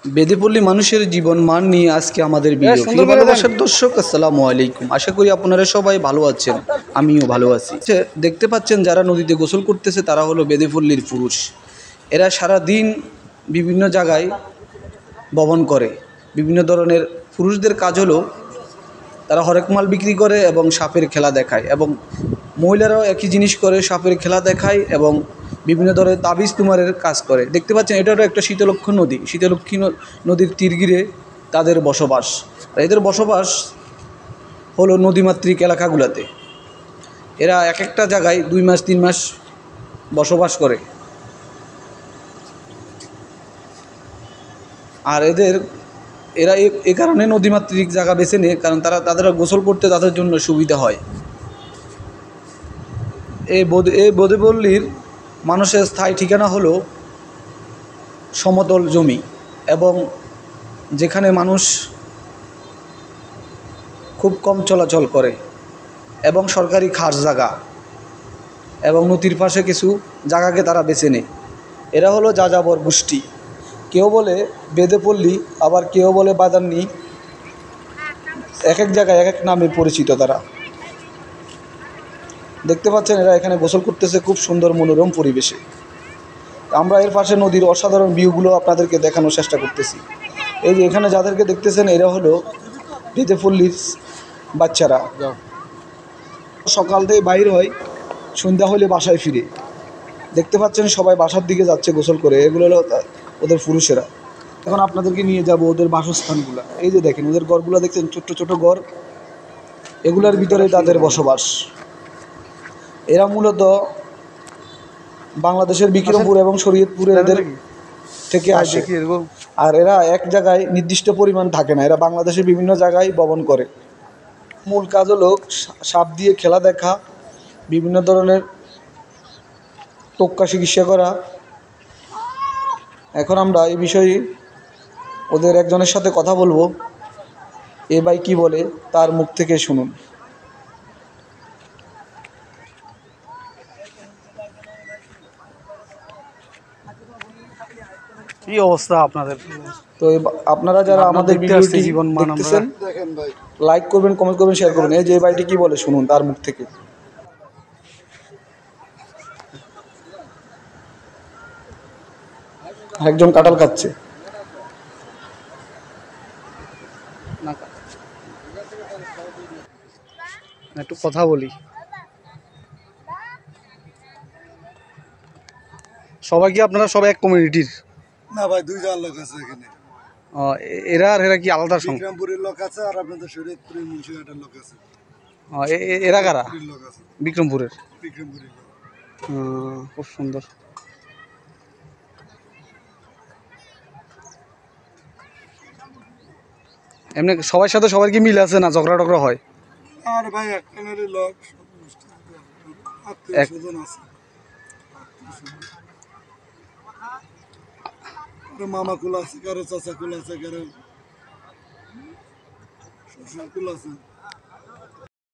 বেদেপল্লী মানুষের জীবন মান নিয়ে আজকে আমাদের ভিডিও। প্রিয় ভালোবাসার দর্শক, আসসালামু আলাইকুম। আশা করি আপনারা সবাই ভালো আছেন, আমিও ভালো আছি। দেখতে পাচ্ছেন যারা নদীতে গোসল করতেছে তারা হলো বেদেপল্লীর পুরুষ। এরা সারা দিন বিভিন্ন জায়গায় ভ্রমণ করে। বিভিন্ন ধরনের পুরুষদের কাজ হলো তারা হরেক মাল বিক্রি করে এবং সাপের খেলা দেখায়, এবং মহিলারাও একই জিনিস করে, সাপের খেলা দেখায় এবং বিভিন্ন ধরনের তাবিজ তুমারের কাজ করে। দেখতে পাচ্ছেন এটা একটা শীতলক্ষ্যা নদী। শীতলক্ষ্যী নদীর তীর ঘিরে তাদের বসবাস। এদের বসবাস হলো নদীমাতৃক এলাকাগুলোতে। এরা এক একটা জায়গায় 2 মাস 3 মাস বসবাস করে। আর এরা এ কারণে নদীমাতৃক জায়গা বেছে নেয়, কারণ তাদের গোসল করতে তাদের জন্য সুবিধা হয়। এই বেদেপল্লীর মানুষের স্থায়ী ঠিকানা হলো সমতল জমি, এবং যেখানে মানুষ খুব কম চলাচল করে, এবং সরকারি খাস জায়গা এবং নদীর পাশে কিছু জায়গাকে তারা বেছে নেয়। এরা হলো যাযাবর গোষ্ঠী। কেউ বলে বেদেপল্লী, আবার কেউ বলে বাদান্নি। এক এক জায়গায় এক এক নামে পরিচিত তারা। দেখতে পাচ্ছেন এরা এখানে গোসল করতেছে খুব সুন্দর মনোরম পরিবেশে। আমরা এর পাশে নদীর অসাধারণ ভিউগুলো আপনাদেরকে দেখানোর চেষ্টা করতেছি। এই যে এখানে যাদেরকে দেখতেছেন এরা হলো বেদেপল্লীর বাচ্চারা। সকাল থেকে বাইর হয়, সন্ধ্যা হলে বাসায় ফিরে। দেখতে পাচ্ছেন সবাই বাসার দিকে যাচ্ছে গোসল করে। এগুলো হলো ওদের পুরুষেরা। এখন আপনাদেরকে নিয়ে যাব ওদের বাসস্থানগুলো। এই যে দেখেন ওদের ঘরগুলো দেখছেন, ছোট্ট ছোট ঘর। এগুলোর ভিতরে তাদের বসবাস। এরা মূলত বাংলাদেশের বিক্রমপুর এবং শরীয়তপুরে এদের থেকে আসে। আর এরা এক জায়গায় নির্দিষ্ট পরিমাণ থাকে না, এরা বাংলাদেশের বিভিন্ন জায়গায় ভ্রমণ করে। মূল কাজ হলো সাপ দিয়ে খেলা দেখা, বিভিন্ন ধরনের টোক্কা চিকিৎসা করা। এখন আমরা এই বিষয়ে ওদের একজনের সাথে কথা বলবো। এ ভাই কী বলে তার মুখ থেকে শুনুন। কি অবস্থা আপনাদের? তো আপনারা যারা আমাদের ভিডিওটি দেখতেছেন, লাইক করবেন, কমেন্ট করবেন, শেয়ার করবেন। এই যে ভাইটি কি বলে শুনুন তার মুখ থেকে। একজন কাঁঠাল খাচ্ছে। একটু কথা বলি। সবাই কি আপনারা সবাই এক কমিউনিটির? না ভাই, 2 জন লোক আছে এখানে। এরা আর এরা কি আলাদা? বিক্রমপুরের লোক আছে আর আপনাদের শরীয়তপুরের মুন্সিঘাটের লোক আছে। এরা কারা? লোক আছে বিক্রমপুরের। বিক্রমপুরের লোক। খুব সুন্দর। এমনি সবার সাথে সবার কি মিল আছে না ঝগড়া টগড়া হয়? আর ভাই এক ফ্যামিলির লোক, আত্মীয় স্বজন আছে। কারো মামা কুল আছে, কারো চাচা কুল আছে, কারো শ্বশুর কুল আছে।